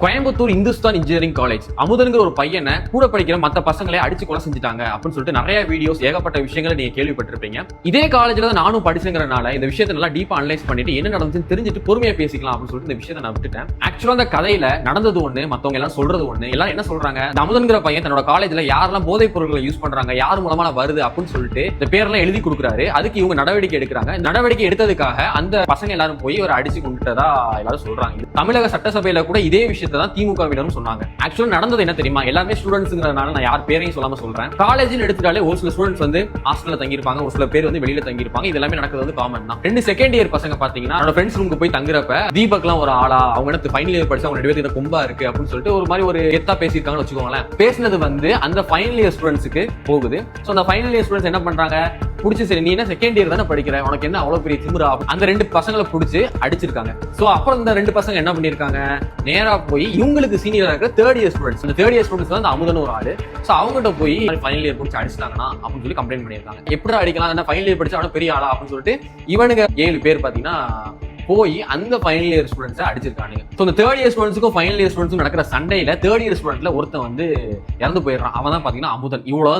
Coimbatore Hindustan engineering college அமுதனுங்கிற ஒரு பையனை கூட படிக்கிற மத்த பசங்களை அடிச்சு கொலை செஞ்சுட்டாங்க அப்படின்னு சொல்லிட்டு நிறைய வீடியோஸ் ஏகப்பட்ட விஷயங்களை நீங்க கேள்விப்பட்டிருப்பீங்க. இதே காலேஜ்ல தான் நானும் படிச்சுங்கிறனால இந்த விஷயத்தை நல்லா டீப்பா அனலைஸ் பண்ணிட்டு என்ன நடந்துச்சுன்னு தெரிஞ்சுட்டு பொறுமையா பேசிக்கலாம் அப்படின்னு சொல்லிட்டு இந்த விஷயத்தை நான் விட்டுட்டேன். ஆக்சுவலா அந்த கதையில நடந்தது ஒண்ணு, மத்தவங்க எல்லாம் சொல்றது ஒண்ணு. எல்லாம் என்ன சொல்றாங்க, இந்த அமுதன்கிற பையன் தன்னோட காலேஜ்ல யாரெல்லாம் போதைப் பொருட்களை யூஸ் பண்றாங்க, யார் மூலமா வருது அப்படின்னு சொல்லிட்டு இந்த பேரெல்லாம் எழுதி கொடுக்குறாரு. அதுக்கு இவங்க நடவடிக்கை எடுக்கிறாங்க. நடவடிக்கை எடுத்ததுக்காக அந்த பசங்க எல்லாரும் போய் ஒரு அடிச்சு கொண்டுட்டதா எல்லாரும் சொல்றாங்க. தமிழக சட்டசபையில கூட இதே விஷயத்தை தான் திமுகவினரும் சொன்னாங்க. ஆக்சுவலா நடந்தது என்ன தெரியுமா, எல்லாமே ஸ்டூடெண்ட்ஸ்ங்கறதுனால நான் யார் பேரையும் சொல்லாம சொல்றேன். காலேஜ்னு எடுத்துட்டாலே ஒரு சில ஸ்டூடெண்ட்ஸ் வந்து ஹாஸ்டல்ல தங்கி இருப்பாங்க, ஒரு சில பேர் வந்து வெளியில தங்கி இருப்பாங்க. இது எல்லாமே நடக்கிறது வந்து காமன் தான். 2 செகண்ட் இயர் பசங்க பாத்தீங்கன்னா என்னோட ஃப்ரெண்ட்ஸ் ரூமுக்கு போய் தங்குறப்ப தீபக்லாம் ஒரு ஆளா, அவங்க எடுத்து ஃபைனல் இயர் படிச்சு அவங்க 2 பேருக்கு கொம்பா இருக்கு அப்படின்னு சொல்லிட்டு ஒரு மாதிரி ஒரு கெத்தா பேசியிருக்காங்கன்னு வச்சுக்கோங்களேன். பேசினது வந்து அந்த ஃபைனல் இயர் ஸ்டூடெண்ட்ஸ்க்கு போகுது. சோ அந்த ஃபைனல் இயர் ஸ்டூடெண்ட்ஸ் என்ன பண்றாங்க, புடிச்சு சரி நீ என்ன செகண்ட் இயர் தானே படிக்கிற, உனக்கு என்ன அவ்வளவு பெரிய திமிரா, அந்த 2 பசங்களை புடிச்சு அடிச்சிருக்காங்க. சோ அப்புறம் இந்த 2 பசங்க என்ன பண்ணிருக்காங்க, நேரா போய் இவங்களுக்கு சீனியரா இருக்கிற 3rd இயர் ஸ்டூடெண்ட்ஸ், அந்த 3rd இயர் ஸ்டூடெண்ட்ஸ் வந்து அமுதன் ஒரு ஆளு. சோ அவங்ககிட்ட போய் ஃபைனல் இயர் புடிச்சு அடிச்சிட்டாங்கன்னா அப்படின்னு சொல்லி கம்ப்ளைண்ட் பண்ணிருக்காங்க. எப்படி அடிக்கலாம், என்ன ஃபைனல் இயர் படிச்சா அவன பெரிய ஆளா அப்படின்னு சொல்லிட்டு இவனுங்க 7 பேர் பாத்தீங்கன்னா போய் அந்த ஃபைனல் இயர் ஸ்டூடெண்ட்ஸை அடிச்சிருக்காங்க. ஸோ இந்த 3rd இயர் ஸ்டூடெண்ட்ஸுக்கும் ஃபைனல் இயர் ஸ்டூடெண்ட்ஸுக்கும் நடக்கிற சண்டையில 3rd இயர் ஸ்டூடெண்ட்ல ஒருத்தன் வந்து இறந்து போயிடுறான். அவன் தான் பாத்தீங்கன்னா அமுதன். இவ்வளவு